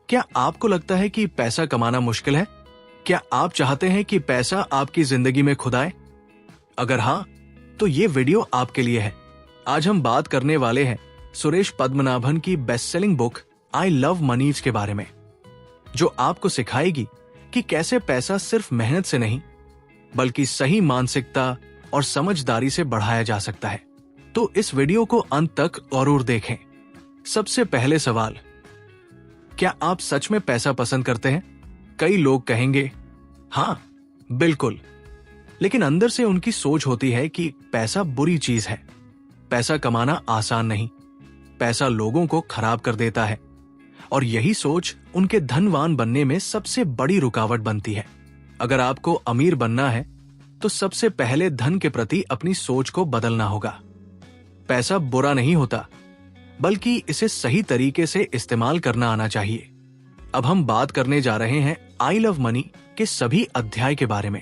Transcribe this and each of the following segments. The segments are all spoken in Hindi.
क्या आपको लगता है कि पैसा कमाना मुश्किल है? क्या आप चाहते हैं कि पैसा आपकी जिंदगी में खुद आए? अगर हाँ, तो ये वीडियो आपके लिए है। आज हम बात करने वाले हैं सुरेश पद्मनाभन की best selling book I love monies के बारे में, जो आपको सिखाएगी कि कैसे पैसा सिर्फ मेहनत से नहीं, बल्कि सही मानसिकता और समझदारी से बढ़ाया जा सकता है। तो इस वीडियो को अंत तक जरूर देखें। सबसे पहले सवाल, क्या आप सच में पैसा पसंद करते हैं? कई लोग कहेंगे हाँ बिल्कुल, लेकिन अंदर से उनकी सोच होती है कि पैसा बुरी चीज है। पैसा कमाना आसान नहीं, पैसा लोगों को खराब कर देता है, और यही सोच उनके धनवान बनने में सबसे बड़ी रुकावट बनती है। अगर आपको अमीर बनना है तो सबसे पहले धन के प्रति अपनी सोच को बदलना होगा। पैसा बुरा नहीं होता, बल्कि इसे सही तरीके से इस्तेमाल करना आना चाहिए। अब हम बात करने जा रहे हैं आई लव मनी के सभी अध्याय के बारे में।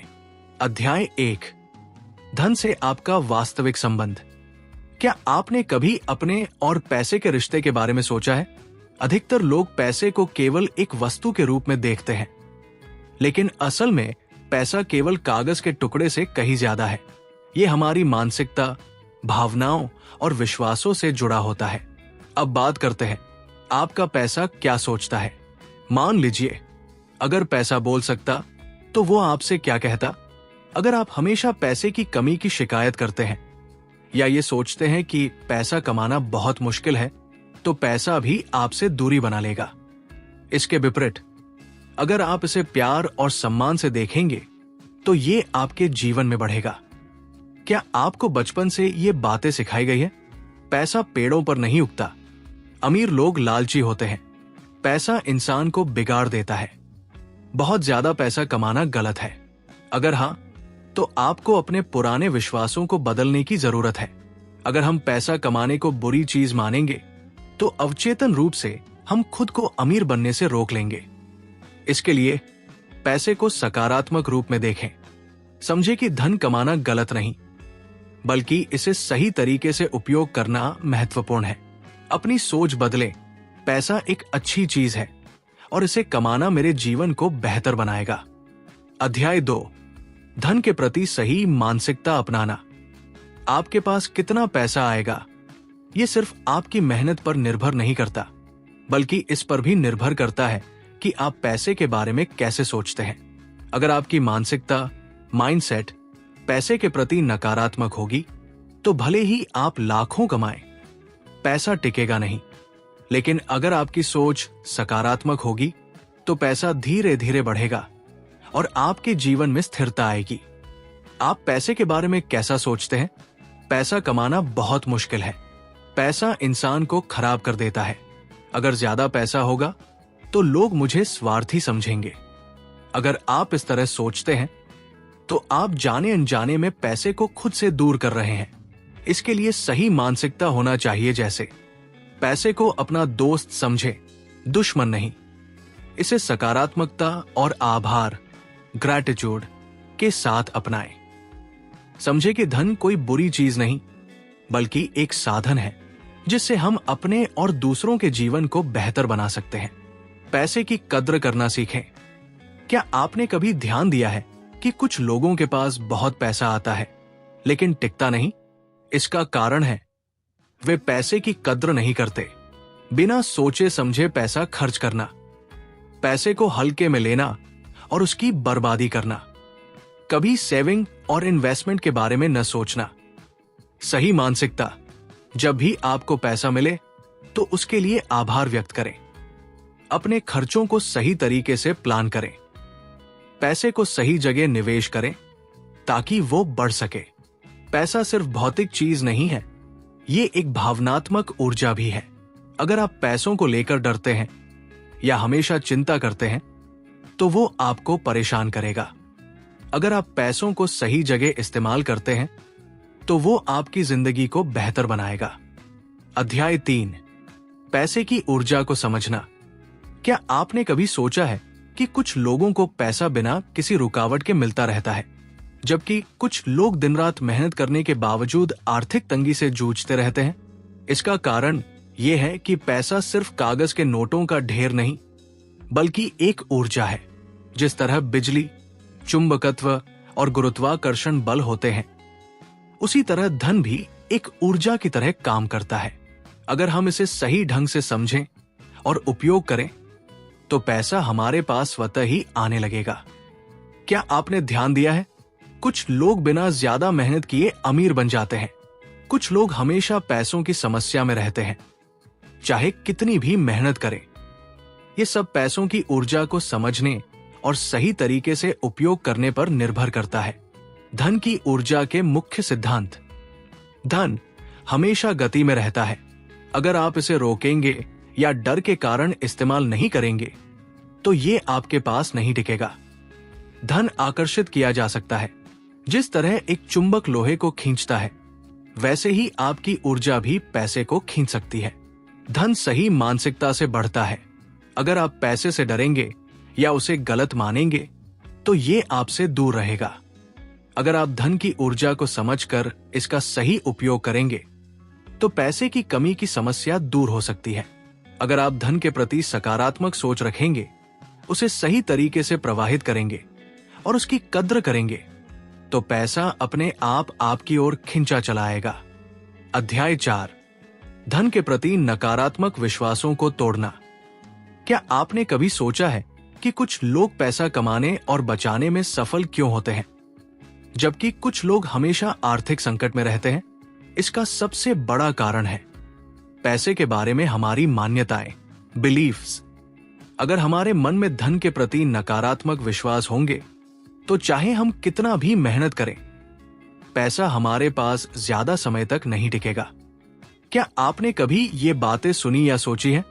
अध्याय 1, धन से आपका वास्तविक संबंध। क्या आपने कभी अपने और पैसे के रिश्ते के बारे में सोचा है? अधिकतर लोग पैसे को केवल एक वस्तु के रूप में देखते हैं, लेकिन असल में पैसा केवल कागज के टुकड़े से कहीं ज्यादा है। ये हमारी मानसिकता, भावनाओं और विश्वासों से जुड़ा होता है। अब बात करते हैं, आपका पैसा क्या सोचता है। मान लीजिए, अगर पैसा बोल सकता तो वो आपसे क्या कहता? अगर आप हमेशा पैसे की कमी की शिकायत करते हैं, या ये सोचते हैं कि पैसा कमाना बहुत मुश्किल है, तो पैसा भी आपसे दूरी बना लेगा। इसके विपरीत, अगर आप इसे प्यार और सम्मान से देखेंगे, तो ये आपके जीवन में बढ़ेगा। क्या आपको बचपन से ये बातें सिखाई गई है? पैसा पेड़ों पर नहीं उगता। अमीर लोग लालची होते हैं। पैसा इंसान को बिगाड़ देता है। बहुत ज्यादा पैसा कमाना गलत है। अगर हाँ, तो आपको अपने पुराने विश्वासों को बदलने की जरूरत है। अगर हम पैसा कमाने को बुरी चीज मानेंगे, तो अवचेतन रूप से हम खुद को अमीर बनने से रोक लेंगे। इसके लिए पैसे को सकारात्मक रूप में देखें। समझे कि धन कमाना गलत नहीं, बल्कि इसे सही तरीके से उपयोग करना महत्वपूर्ण है। अपनी सोच बदलें। पैसा एक अच्छी चीज है और इसे कमाना मेरे जीवन को बेहतर बनाएगा। अध्याय 2, धन के प्रति सही मानसिकता अपनाना। आपके पास कितना पैसा आएगा, ये सिर्फ आपकी मेहनत पर निर्भर नहीं करता, बल्कि इस पर भी निर्भर करता है कि आप पैसे के बारे में कैसे सोचते हैं। अगर आपकी मानसिकता, माइंडसेट पैसे के प्रति नकारात्मक होगी, तो भले ही आप लाखों कमाएं, पैसा टिकेगा नहीं। लेकिन अगर आपकी सोच सकारात्मक होगी, तो पैसा धीरे धीरे बढ़ेगा और आपके जीवन में स्थिरता आएगी। आप पैसे के बारे में कैसा सोचते हैं? पैसा कमाना बहुत मुश्किल है। पैसा इंसान को खराब कर देता है। अगर ज्यादा पैसा होगा तो लोग मुझे स्वार्थी समझेंगे। अगर आप इस तरह सोचते हैं, तो आप जाने अनजाने में पैसे को खुद से दूर कर रहे हैं। इसके लिए सही मानसिकता होना चाहिए, जैसे पैसे को अपना दोस्त समझे, दुश्मन नहीं। इसे सकारात्मकता और आभार, ग्रैटिट्यूड के साथ अपनाएं। समझे कि धन कोई बुरी चीज नहीं, बल्कि एक साधन है जिससे हम अपने और दूसरों के जीवन को बेहतर बना सकते हैं। पैसे की कद्र करना सीखें। क्या आपने कभी ध्यान दिया है कि कुछ लोगों के पास बहुत पैसा आता है, लेकिन टिकता नहीं? इसका कारण है वे पैसे की कद्र नहीं करते। बिना सोचे समझे पैसा खर्च करना, पैसे को हल्के में लेना और उसकी बर्बादी करना। कभी सेविंग और इन्वेस्टमेंट के बारे में न सोचना। सही मानसिकता, जब भी आपको पैसा मिले तो उसके लिए आभार व्यक्त करें। अपने खर्चों को सही तरीके से प्लान करें। पैसे को सही जगह निवेश करें ताकि वो बढ़ सके। पैसा सिर्फ भौतिक चीज नहीं है, ये एक भावनात्मक ऊर्जा भी है। अगर आप पैसों को लेकर डरते हैं या हमेशा चिंता करते हैं, तो वो आपको परेशान करेगा। अगर आप पैसों को सही जगह इस्तेमाल करते हैं, तो वो आपकी जिंदगी को बेहतर बनाएगा। अध्याय 3, पैसे की ऊर्जा को समझना। क्या आपने कभी सोचा है कि कुछ लोगों को पैसा बिना किसी रुकावट के मिलता रहता है, जबकि कुछ लोग दिन रात मेहनत करने के बावजूद आर्थिक तंगी से जूझते रहते हैं? इसका कारण यह है कि पैसा सिर्फ कागज के नोटों का ढेर नहीं, बल्कि एक ऊर्जा है। जिस तरह बिजली, चुंबकत्व और गुरुत्वाकर्षण बल होते हैं, उसी तरह धन भी एक ऊर्जा की तरह काम करता है। अगर हम इसे सही ढंग से समझें और उपयोग करें तो पैसा हमारे पास स्वतः ही आने लगेगा। क्या आपने ध्यान दिया है, कुछ लोग बिना ज्यादा मेहनत किए अमीर बन जाते हैं। कुछ लोग हमेशा पैसों की समस्या में रहते हैं, चाहे कितनी भी मेहनत करें। ये सब पैसों की ऊर्जा को समझने और सही तरीके से उपयोग करने पर निर्भर करता है। धन की ऊर्जा के मुख्य सिद्धांत। धन हमेशा गति में रहता है। अगर आप इसे रोकेंगे या डर के कारण इस्तेमाल नहीं करेंगे तो ये आपके पास नहीं टिकेगा। धन आकर्षित किया जा सकता है। जिस तरह एक चुंबक लोहे को खींचता है, वैसे ही आपकी ऊर्जा भी पैसे को खींच सकती है। धन सही मानसिकता से बढ़ता है। अगर आप पैसे से डरेंगे या उसे गलत मानेंगे तो ये आपसे दूर रहेगा। अगर आप धन की ऊर्जा को समझकर इसका सही उपयोग करेंगे तो पैसे की कमी की समस्या दूर हो सकती है। अगर आप धन के प्रति सकारात्मक सोच रखेंगे, उसे सही तरीके से प्रवाहित करेंगे और उसकी कद्र करेंगे तो पैसा अपने आप आपकी ओर खिंचा चला आएगा। अध्याय 4, धन के प्रति नकारात्मक विश्वासों को तोड़ना। क्या आपने कभी सोचा है कि कुछ लोग पैसा कमाने और बचाने में सफल क्यों होते हैं, जबकि कुछ लोग हमेशा आर्थिक संकट में रहते हैं? इसका सबसे बड़ा कारण है पैसे के बारे में हमारी मान्यताएं, बिलीफ्स। अगर हमारे मन में धन के प्रति नकारात्मक विश्वास होंगे तो चाहे हम कितना भी मेहनत करें, पैसा हमारे पास ज्यादा समय तक नहीं टिकेगा। क्या आपने कभी ये बातें सुनी या सोची है?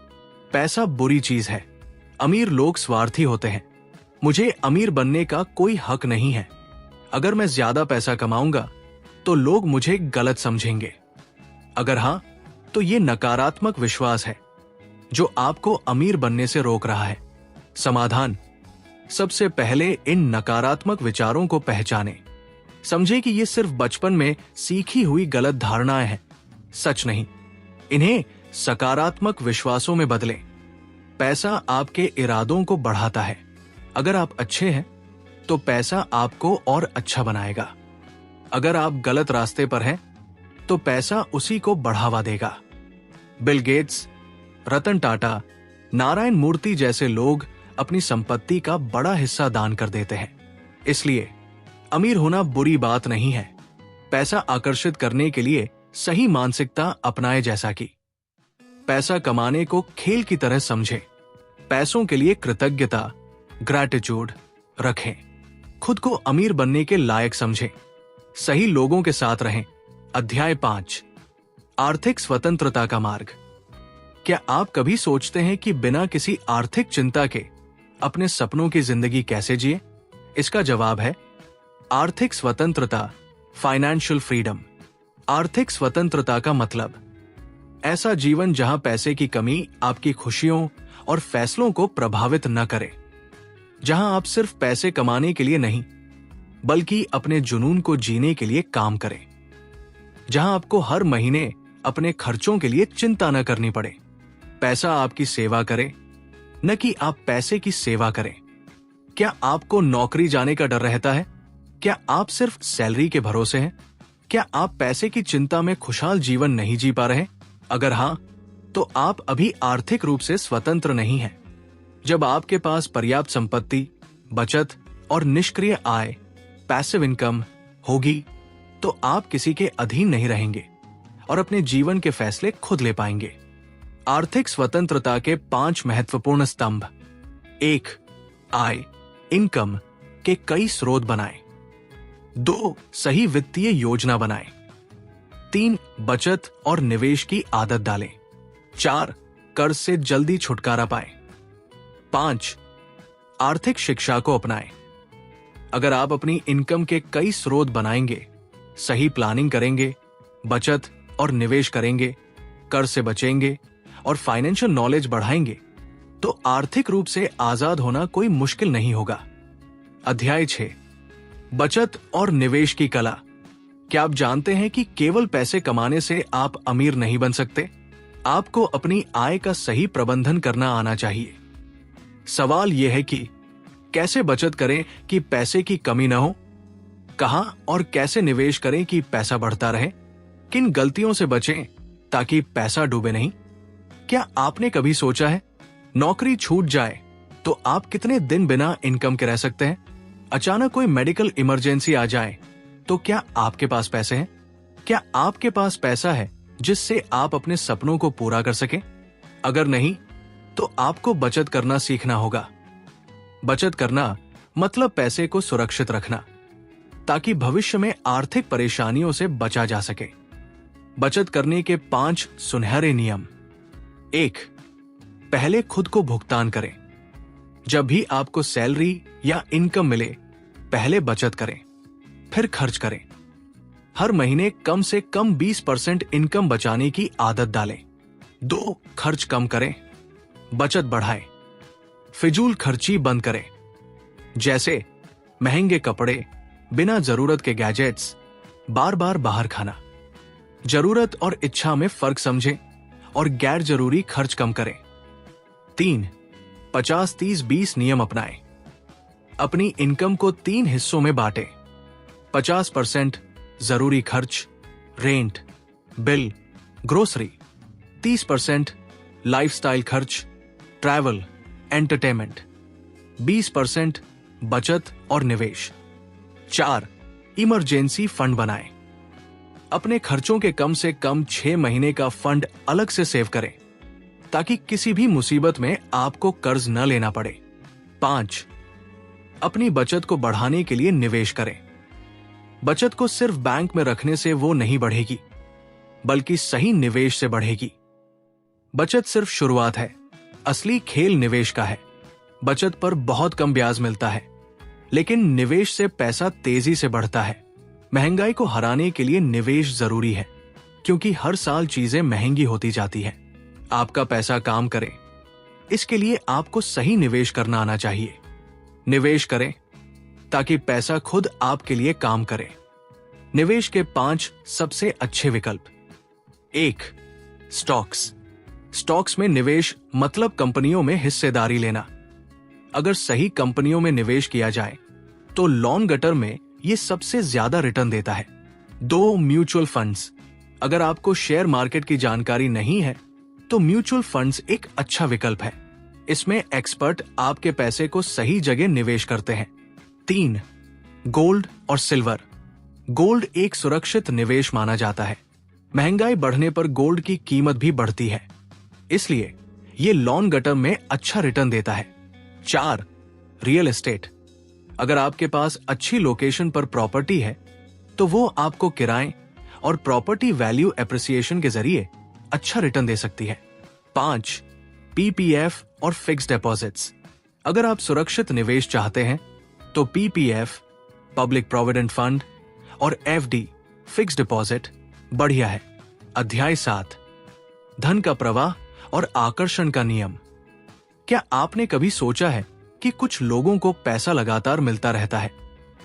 पैसा बुरी चीज है, अमीर लोग स्वार्थी होते हैं, मुझे अमीर बनने का कोई हक नहीं है, अगर मैं ज्यादा पैसा कमाऊंगा तो लोग मुझे गलत समझेंगे। अगर हां, तो ये नकारात्मक विश्वास है जो आपको अमीर बनने से रोक रहा है। समाधान। सबसे पहले इन नकारात्मक विचारों को पहचानें। समझे कि ये सिर्फ बचपन में सीखी हुई गलत धारणाएं हैं, सच नहीं। इन्हें सकारात्मक विश्वासों में बदलें। पैसा आपके इरादों को बढ़ाता है। अगर आप अच्छे हैं तो पैसा आपको और अच्छा बनाएगा। अगर आप गलत रास्ते पर हैं तो पैसा उसी को बढ़ावा देगा। बिल गेट्स, रतन टाटा, नारायण मूर्ति जैसे लोग अपनी संपत्ति का बड़ा हिस्सा दान कर देते हैं। इसलिए अमीर होना बुरी बात नहीं है। पैसा आकर्षित करने के लिए सही मानसिकता अपनाए, जैसा कि पैसा कमाने को खेल की तरह समझें, पैसों के लिए कृतज्ञता, ग्रैटिट्यूड रखें, खुद को अमीर बनने के लायक समझें, सही लोगों के साथ रहें। अध्याय 5, आर्थिक स्वतंत्रता का मार्ग। क्या आप कभी सोचते हैं कि बिना किसी आर्थिक चिंता के अपने सपनों की जिंदगी कैसे जिए? इसका जवाब है आर्थिक स्वतंत्रता, फाइनेंशियल फ्रीडम। आर्थिक स्वतंत्रता का मतलब ऐसा जीवन जहां पैसे की कमी आपकी खुशियों और फैसलों को प्रभावित न करे, जहां आप सिर्फ पैसे कमाने के लिए नहीं बल्कि अपने जुनून को जीने के लिए काम करें, जहां आपको हर महीने अपने खर्चों के लिए चिंता न करनी पड़े। पैसा आपकी सेवा करे, न कि आप पैसे की सेवा करें। क्या आपको नौकरी जाने का डर रहता है? क्या आप सिर्फ सैलरी के भरोसे हैं? क्या आप पैसे की चिंता में खुशहाल जीवन नहीं जी पा रहे? अगर हां, तो आप अभी आर्थिक रूप से स्वतंत्र नहीं हैं। जब आपके पास पर्याप्त संपत्ति, बचत और निष्क्रिय आय, पैसिव इनकम होगी तो आप किसी के अधीन नहीं रहेंगे और अपने जीवन के फैसले खुद ले पाएंगे। आर्थिक स्वतंत्रता के 5 महत्वपूर्ण स्तंभ। 1, आय, इनकम के कई स्रोत बनाएं। 2, सही वित्तीय योजना बनाएं। 3, बचत और निवेश की आदत डालें। 4, कर्ज से जल्दी छुटकारा पाएं। 5, आर्थिक शिक्षा को अपनाएं। अगर आप अपनी इनकम के कई स्रोत बनाएंगे, सही प्लानिंग करेंगे, बचत और निवेश करेंगे, कर्ज से बचेंगे और फाइनेंशियल नॉलेज बढ़ाएंगे, तो आर्थिक रूप से आजाद होना कोई मुश्किल नहीं होगा। अध्याय 6, बचत और निवेश की कला। क्या आप जानते हैं कि केवल पैसे कमाने से आप अमीर नहीं बन सकते? आपको अपनी आय का सही प्रबंधन करना आना चाहिए। सवाल यह है कि कैसे बचत करें कि पैसे की कमी न हो, कहां और कैसे निवेश करें कि पैसा बढ़ता रहे, किन गलतियों से बचें ताकि पैसा डूबे नहीं। क्या आपने कभी सोचा है नौकरी छूट जाए तो आप कितने दिन बिना इनकम के रह सकते हैं? अचानक कोई मेडिकल इमरजेंसी आ जाए तो क्या आपके पास पैसे हैं? क्या आपके पास पैसा है जिससे आप अपने सपनों को पूरा कर सकें? अगर नहीं तो आपको बचत करना सीखना होगा। बचत करना मतलब पैसे को सुरक्षित रखना ताकि भविष्य में आर्थिक परेशानियों से बचा जा सके। बचत करने के 5 सुनहरे नियम। 1. पहले खुद को भुगतान करें। जब भी आपको सैलरी या इनकम मिले, पहले बचत करें, फिर खर्च करें। हर महीने कम से कम 20% इनकम बचाने की आदत डालें। 2. खर्च कम करें, बचत बढ़ाएं। फिजूल खर्ची बंद करें, जैसे महंगे कपड़े, बिना जरूरत के गैजेट्स, बार बार बाहर खाना। जरूरत और इच्छा में फर्क समझें और गैर जरूरी खर्च कम करें। 3. 50-30-20 नियम अपनाएं। अपनी इनकम को 3 हिस्सों में बांटें। 50% जरूरी खर्च, रेंट, बिल, ग्रोसरी। 30% लाइफस्टाइल खर्च, ट्रैवल, एंटरटेनमेंट। 20% बचत और निवेश। 4. इमरजेंसी फंड बनाएं। अपने खर्चों के कम से कम 6 महीने का फंड अलग से सेव करें ताकि किसी भी मुसीबत में आपको कर्ज न लेना पड़े। 5. अपनी बचत को बढ़ाने के लिए निवेश करें। बचत को सिर्फ बैंक में रखने से वो नहीं बढ़ेगी, बल्कि सही निवेश से बढ़ेगी। बचत सिर्फ शुरुआत है, असली खेल निवेश का है। बचत पर बहुत कम ब्याज मिलता है, लेकिन निवेश से पैसा तेजी से बढ़ता है। महंगाई को हराने के लिए निवेश जरूरी है, क्योंकि हर साल चीजें महंगी होती जाती है। आपका पैसा काम करे, इसके लिए आपको सही निवेश करना आना चाहिए। निवेश करें ताकि पैसा खुद आपके लिए काम करे। निवेश के 5 सबसे अच्छे विकल्प। 1. स्टॉक्स। स्टॉक्स में निवेश मतलब कंपनियों में हिस्सेदारी लेना। अगर सही कंपनियों में निवेश किया जाए तो लॉन्ग टर्म में ये सबसे ज्यादा रिटर्न देता है। 2. Mutual funds. अगर आपको शेयर मार्केट की जानकारी नहीं है तो म्यूचुअल फंड्स एक अच्छा विकल्प है। इसमें एक्सपर्ट आपके पैसे को सही जगह निवेश करते हैं। 3. गोल्ड और सिल्वर। गोल्ड एक सुरक्षित निवेश माना जाता है। महंगाई बढ़ने पर गोल्ड की कीमत भी बढ़ती है, इसलिए ये लॉन्ग टर्म में अच्छा रिटर्न देता है। 4. Real estate. अगर आपके पास अच्छी लोकेशन पर प्रॉपर्टी है तो वो आपको किराए और प्रॉपर्टी वैल्यू एप्रिसिएशन के जरिए अच्छा रिटर्न दे सकती है। 5. पीपीएफ और फिक्स्ड डिपॉजिट्स। अगर आप सुरक्षित निवेश चाहते हैं तो पीपीएफ, पब्लिक प्रोविडेंट फंड और एफडी, फिक्स्ड डिपॉजिट बढ़िया है। अध्याय 7. धन का प्रवाह और आकर्षण का नियम। क्या आपने कभी सोचा है कि कुछ लोगों को पैसा लगातार मिलता रहता है,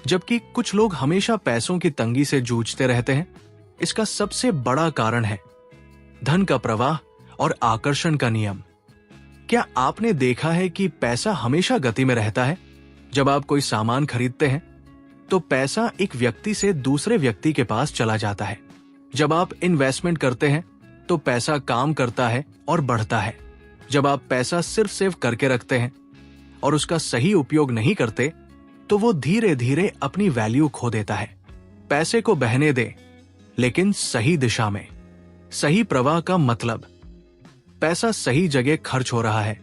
जबकि कुछ लोग हमेशा पैसों की तंगी से जूझते रहते हैं? इसका सबसे बड़ा कारण है धन का प्रवाह और आकर्षण का नियम। क्या आपने देखा है कि पैसा हमेशा गति में रहता है? जब आप कोई सामान खरीदते हैं तो पैसा एक व्यक्ति से दूसरे व्यक्ति के पास चला जाता है। जब आप इन्वेस्टमेंट करते हैं तो पैसा काम करता है और बढ़ता है। जब आप पैसा सिर्फ सेव करके रखते हैं और उसका सही उपयोग नहीं करते तो वो धीरे धीरे अपनी वैल्यू खो देता है। पैसे को बहने दे, लेकिन सही दिशा में। सही प्रवाह का मतलब पैसा सही जगह खर्च हो रहा है।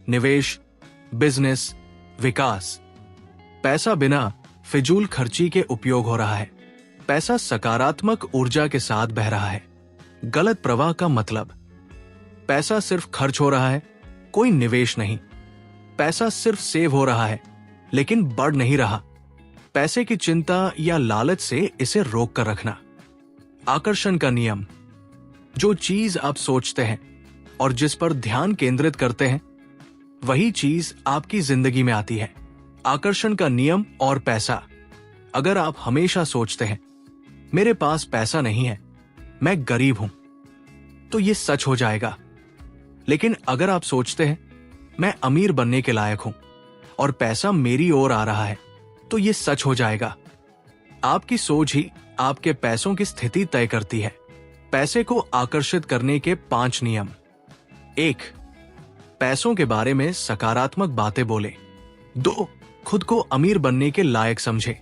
निवेश, बिजनेस, विकास। पैसा बिना फिजूल खर्ची के उपयोग हो रहा है। पैसा सकारात्मक ऊर्जा के साथ बह रहा है। गलत प्रवाह का मतलब पैसा सिर्फ खर्च हो रहा है, कोई निवेश नहीं। पैसा सिर्फ सेव हो रहा है, लेकिन बढ़ नहीं रहा। पैसे की चिंता या लालच से इसे रोक कर रखना। आकर्षण का नियम। जो चीज आप सोचते हैं और जिस पर ध्यान केंद्रित करते हैं, वही चीज आपकी जिंदगी में आती है। आकर्षण का नियम और पैसा। अगर आप हमेशा सोचते हैं मेरे पास पैसा नहीं है, मैं गरीब हूं, तो ये सच हो जाएगा। लेकिन अगर आप सोचते हैं मैं अमीर बनने के लायक हूं और पैसा मेरी ओर आ रहा है, तो ये सच हो जाएगा। आपकी सोच ही आपके पैसों की स्थिति तय करती है। पैसे को आकर्षित करने के 5 नियम। 1. पैसों के बारे में सकारात्मक बातें बोले। 2. खुद को अमीर बनने के लायक समझे।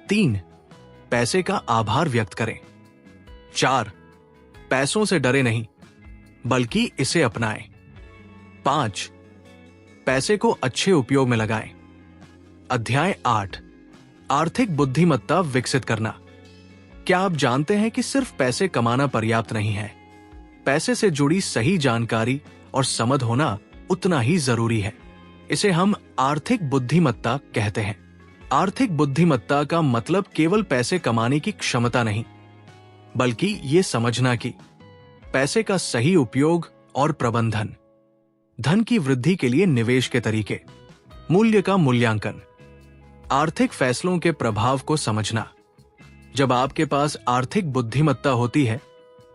3. पैसे का आभार व्यक्त करें। 4. पैसों से डरे नहीं, बल्कि इसे अपनाएं। 5. पैसे को अच्छे उपयोग में लगाएं। अध्याय 8. आर्थिक बुद्धिमत्ता विकसित करना। क्या आप जानते हैं कि सिर्फ पैसे कमाना पर्याप्त नहीं है? पैसे से जुड़ी सही जानकारी और समझ होना उतना ही जरूरी है। इसे हम आर्थिक बुद्धिमत्ता कहते हैं। आर्थिक बुद्धिमत्ता का मतलब केवल पैसे कमाने की क्षमता नहीं, बल्कि ये समझना कि पैसे का सही उपयोग और प्रबंधन, धन की वृद्धि के लिए निवेश के तरीके, मूल्य का मूल्यांकन, आर्थिक फैसलों के प्रभाव को समझना। जब आपके पास आर्थिक बुद्धिमत्ता होती है,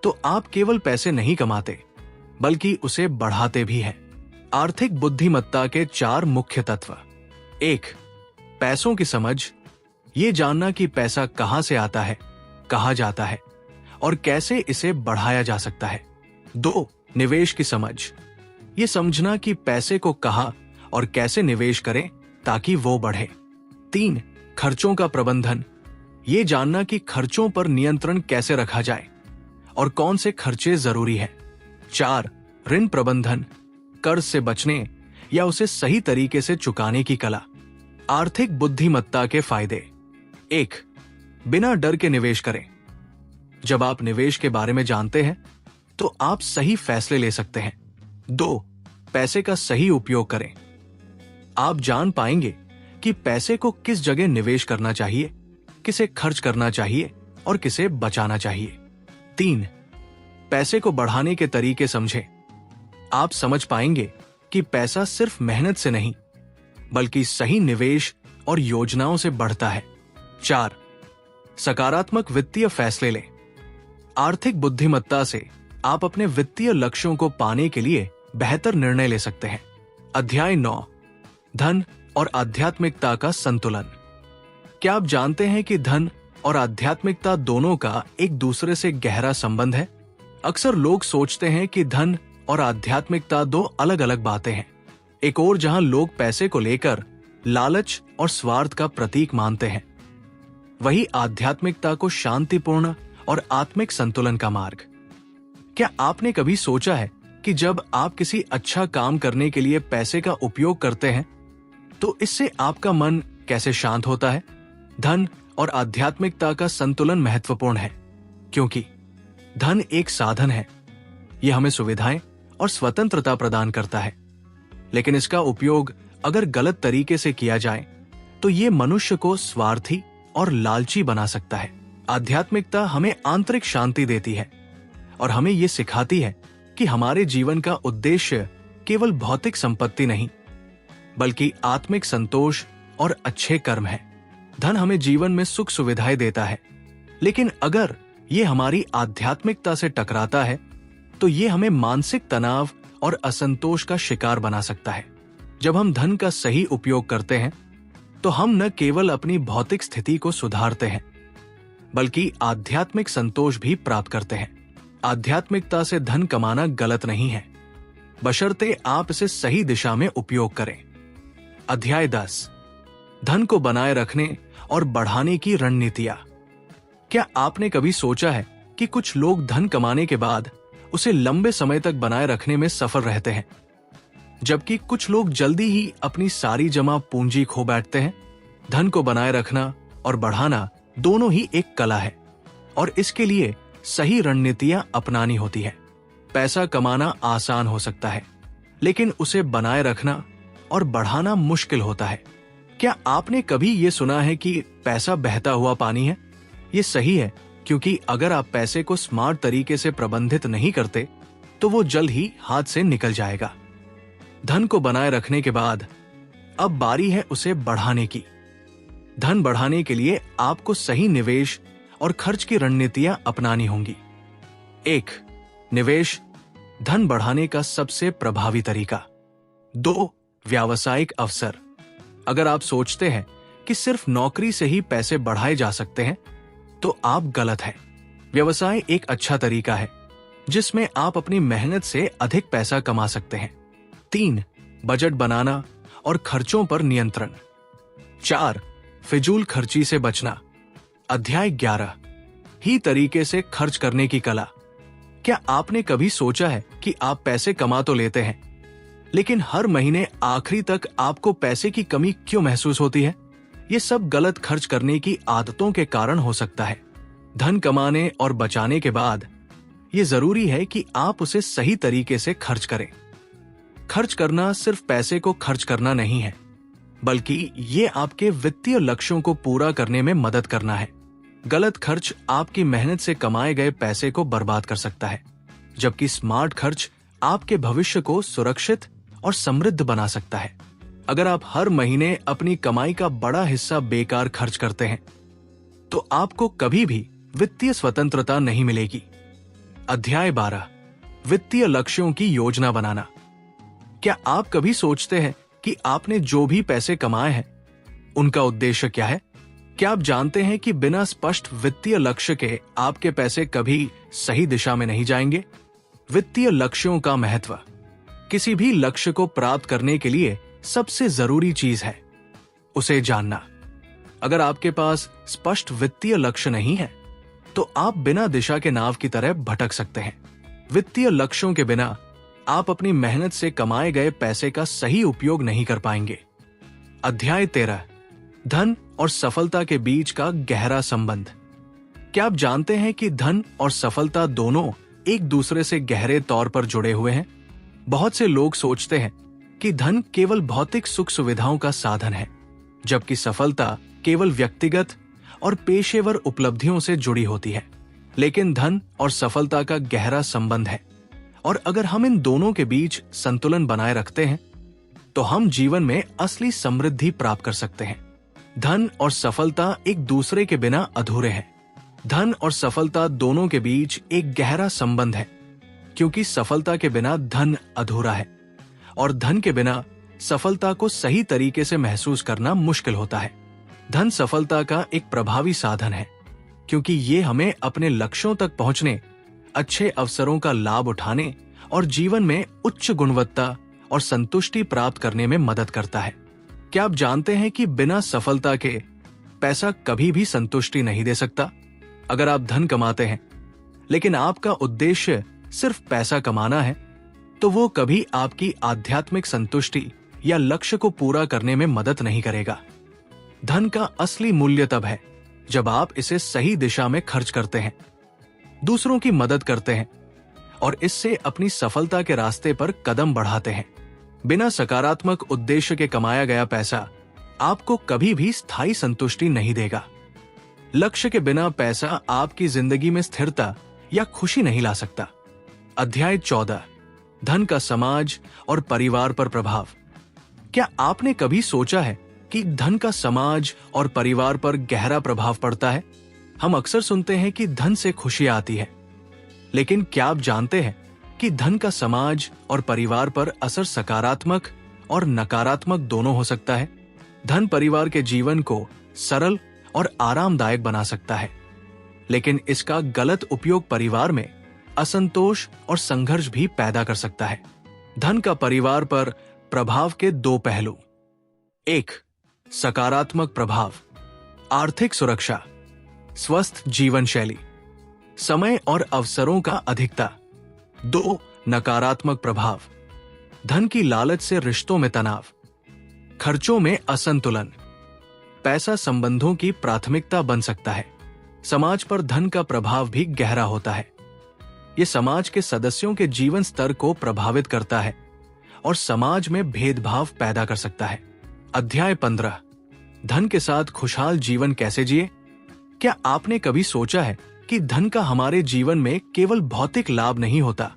तो आप केवल पैसे नहीं कमाते, बल्कि उसे बढ़ाते भी हैं। आर्थिक बुद्धिमत्ता के 4 मुख्य तत्व। 1. पैसों की समझ, ये जानना कि पैसा कहां से आता है, कहां जाता है और कैसे इसे बढ़ाया जा सकता है। 2. निवेश की समझ, ये समझना कि पैसे को कहां और कैसे निवेश करें ताकि वो बढ़े। 3. खर्चों का प्रबंधन, ये जानना कि खर्चों पर नियंत्रण कैसे रखा जाए और कौन से खर्चे जरूरी है। 4. ऋण प्रबंधन, कर्ज से बचने या उसे सही तरीके से चुकाने की कला। आर्थिक बुद्धिमत्ता के फायदे। 1. बिना डर के निवेश करें। जब आप निवेश के बारे में जानते हैं, तो आप सही फैसले ले सकते हैं। 2. पैसे का सही उपयोग करें। आप जान पाएंगे कि पैसे को किस जगह निवेश करना चाहिए, किसे खर्च करना चाहिए और किसे बचाना चाहिए। 3. पैसे को बढ़ाने के तरीके समझें। आप समझ पाएंगे कि पैसा सिर्फ मेहनत से नहीं, बल्कि सही निवेश और योजनाओं से बढ़ता है। 4. सकारात्मक वित्तीय फैसले लें। आर्थिक बुद्धिमत्ता से आप अपने वित्तीय लक्ष्यों को पाने के लिए बेहतर निर्णय ले सकते हैं। अध्याय 9. धन और आध्यात्मिकता का संतुलन। क्या आप जानते हैं कि धन और आध्यात्मिकता दोनों का एक दूसरे से गहरा संबंध है? अक्सर लोग सोचते हैं कि धन और आध्यात्मिकता 2 अलग अलग बातें हैं। एक और जहां लोग पैसे को लेकर लालच और स्वार्थ का प्रतीक मानते हैं, वही आध्यात्मिकता को शांतिपूर्ण और आत्मिक संतुलन का मार्ग। क्या आपने कभी सोचा है कि जब आप किसी अच्छा काम करने के लिए पैसे का उपयोग करते हैं, तो इससे आपका मन कैसे शांत होता है? धन और आध्यात्मिकता का संतुलन महत्वपूर्ण है, क्योंकि धन एक साधन है। यह हमें सुविधाएं और स्वतंत्रता प्रदान करता है, लेकिन इसका उपयोग अगर गलत तरीके से किया जाए, तो ये मनुष्य को स्वार्थी और लालची बना सकता है। आध्यात्मिकता हमें आंतरिक शांति देती है और हमें ये सिखाती है कि हमारे जीवन का उद्देश्य केवल भौतिक संपत्ति नहीं, बल्कि आत्मिक संतोष और अच्छे कर्म है। धन हमें जीवन में सुख सुविधाएं देता है, लेकिन अगर ये हमारी आध्यात्मिकता से टकराता है, तो ये हमें मानसिक तनाव और असंतोष का शिकार बना सकता है। जब हम धन का सही उपयोग करते हैं, तो हम न केवल अपनी भौतिक स्थिति को सुधारते हैं, बल्कि आध्यात्मिक संतोष भी प्राप्त करते हैं। आध्यात्मिकता से धन कमाना गलत नहीं है, बशर्ते आप इसे सही दिशा में उपयोग करें। अध्याय 10. धन को बनाए रखने और बढ़ाने की रणनीतियां। क्या आपने कभी सोचा है कि कुछ लोग धन कमाने के बाद उसे लंबे समय तक बनाए रखने में सफल रहते हैं, जबकि कुछ लोग जल्दी ही अपनी सारी जमा पूंजी खो बैठते हैं? धन को बनाए रखना और बढ़ाना दोनों ही एक कला है, और इसके लिए सही रणनीतियां अपनानी होती है। पैसा कमाना आसान हो सकता है, लेकिन उसे बनाए रखना और बढ़ाना मुश्किल होता है। क्या आपने कभी ये सुना है कि पैसा बहता हुआ पानी है? ये सही है, क्योंकि अगर आप पैसे को स्मार्ट तरीके से प्रबंधित नहीं करते, तो वो जल्द ही हाथ से निकल जाएगा। धन को बनाए रखने के बाद अब बारी है उसे बढ़ाने की। धन बढ़ाने के लिए आपको सही निवेश और खर्च की रणनीतियां अपनानी होंगी। 1. निवेश, धन बढ़ाने का सबसे प्रभावी तरीका। 2. व्यावसायिक अवसर। अगर आप सोचते हैं कि सिर्फ नौकरी से ही पैसे बढ़ाए जा सकते हैं, तो आप गलत हैं। व्यवसाय एक अच्छा तरीका है जिसमें आप अपनी मेहनत से अधिक पैसा कमा सकते हैं। 3. बजट बनाना और खर्चों पर नियंत्रण। 4. फिजूल खर्ची से बचना। अध्याय 11, ही तरीके से खर्च करने की कला। क्या आपने कभी सोचा है कि आप पैसे कमा तो लेते हैं, लेकिन हर महीने आखिरी तक आपको पैसे की कमी क्यों महसूस होती है? ये सब गलत खर्च करने की आदतों के कारण हो सकता है। धन कमाने और बचाने के बाद ये जरूरी है कि आप उसे सही तरीके से खर्च करें। खर्च करना सिर्फ पैसे को खर्च करना नहीं है, बल्कि ये आपके वित्तीय लक्ष्यों को पूरा करने में मदद करना है। गलत खर्च आपकी मेहनत से कमाए गए पैसे को बर्बाद कर सकता है, जबकि स्मार्ट खर्च आपके भविष्य को सुरक्षित और समृद्ध बना सकता है। अगर आप हर महीने अपनी कमाई का बड़ा हिस्सा बेकार खर्च करते हैं, तो आपको कभी भी वित्तीय स्वतंत्रता नहीं मिलेगी। अध्याय 12, वित्तीय लक्ष्यों की योजना बनाना। क्या आप कभी सोचते हैं कि आपने जो भी पैसे कमाए हैं, उनका उद्देश्य क्या है? क्या आप जानते हैं कि बिना स्पष्ट वित्तीय लक्ष्य के आपके पैसे कभी सही दिशा में नहीं जाएंगे? वित्तीय लक्ष्यों का महत्व। किसी भी लक्ष्य को प्राप्त करने के लिए सबसे जरूरी चीज है उसे जानना। अगर आपके पास स्पष्ट वित्तीय लक्ष्य नहीं है, तो आप बिना दिशा के नाव की तरह भटक सकते हैं। वित्तीय लक्ष्यों के बिना आप अपनी मेहनत से कमाए गए पैसे का सही उपयोग नहीं कर पाएंगे। अध्याय 13, धन और सफलता के बीच का गहरा संबंध। क्या आप जानते हैं कि धन और सफलता दोनों एक दूसरे से गहरे तौर पर जुड़े हुए हैं? बहुत से लोग सोचते हैं कि धन केवल भौतिक सुख सुविधाओं का साधन है, जबकि सफलता केवल व्यक्तिगत और पेशेवर उपलब्धियों से जुड़ी होती है। लेकिन धन और सफलता का गहरा संबंध है, और अगर हम इन दोनों के बीच संतुलन बनाए रखते हैं, तो हम जीवन में असली समृद्धि प्राप्त कर सकते हैं। धन और सफलता एक दूसरे के बिना अधूरे हैं। धन और सफलता दोनों के बीच एक गहरा संबंध है, क्योंकि सफलता के बिना धन अधूरा है, और धन के बिना सफलता को सही तरीके से महसूस करना मुश्किल होता है। धन सफलता का एक प्रभावी साधन है, क्योंकि ये हमें अपने लक्ष्यों तक पहुंचने, अच्छे अवसरों का लाभ उठाने और जीवन में उच्च गुणवत्ता और संतुष्टि प्राप्त करने में मदद करता है। क्या आप जानते हैं कि बिना सफलता के पैसा कभी भी संतुष्टि नहीं दे सकता? अगर आप धन कमाते हैं, लेकिन आपका उद्देश्य सिर्फ पैसा कमाना है, तो वो कभी आपकी आध्यात्मिक संतुष्टि या लक्ष्य को पूरा करने में मदद नहीं करेगा। धन का असली मूल्य तब है जब आप इसे सही दिशा में खर्च करते हैं, दूसरों की मदद करते हैं और इससे अपनी सफलता के रास्ते पर कदम बढ़ाते हैं। बिना सकारात्मक उद्देश्य के कमाया गया पैसा आपको कभी भी स्थायी संतुष्टि नहीं देगा। लक्ष्य के बिना पैसा आपकी जिंदगी में स्थिरता या खुशी नहीं ला सकता। अध्याय 14, धन का समाज और परिवार पर प्रभाव। क्या आपने कभी सोचा है कि धन का समाज और परिवार पर गहरा प्रभाव पड़ता है? हम अक्सर सुनते हैं कि धन से खुशी आती है, लेकिन क्या आप जानते हैं कि धन का समाज और परिवार पर असर सकारात्मक और नकारात्मक दोनों हो सकता है? धन परिवार के जीवन को सरल और आरामदायक बना सकता है, लेकिन इसका गलत उपयोग परिवार में असंतोष और संघर्ष भी पैदा कर सकता है। धन का परिवार पर प्रभाव के दो पहलू। 1. सकारात्मक प्रभाव, आर्थिक सुरक्षा, स्वस्थ जीवन शैली, समय और अवसरों का अधिकता। 2. नकारात्मक प्रभाव, धन की लालच से रिश्तों में तनाव, खर्चों में असंतुलन, पैसा संबंधों की प्राथमिकता बन सकता है। समाज पर धन का प्रभाव भी गहरा होता है। यह समाज के सदस्यों के जीवन स्तर को प्रभावित करता है और समाज में भेदभाव पैदा कर सकता है। अध्याय 15, धन के साथ खुशहाल जीवन कैसे जिए। क्या आपने कभी सोचा है कि धन का हमारे जीवन में केवल भौतिक लाभ नहीं होता,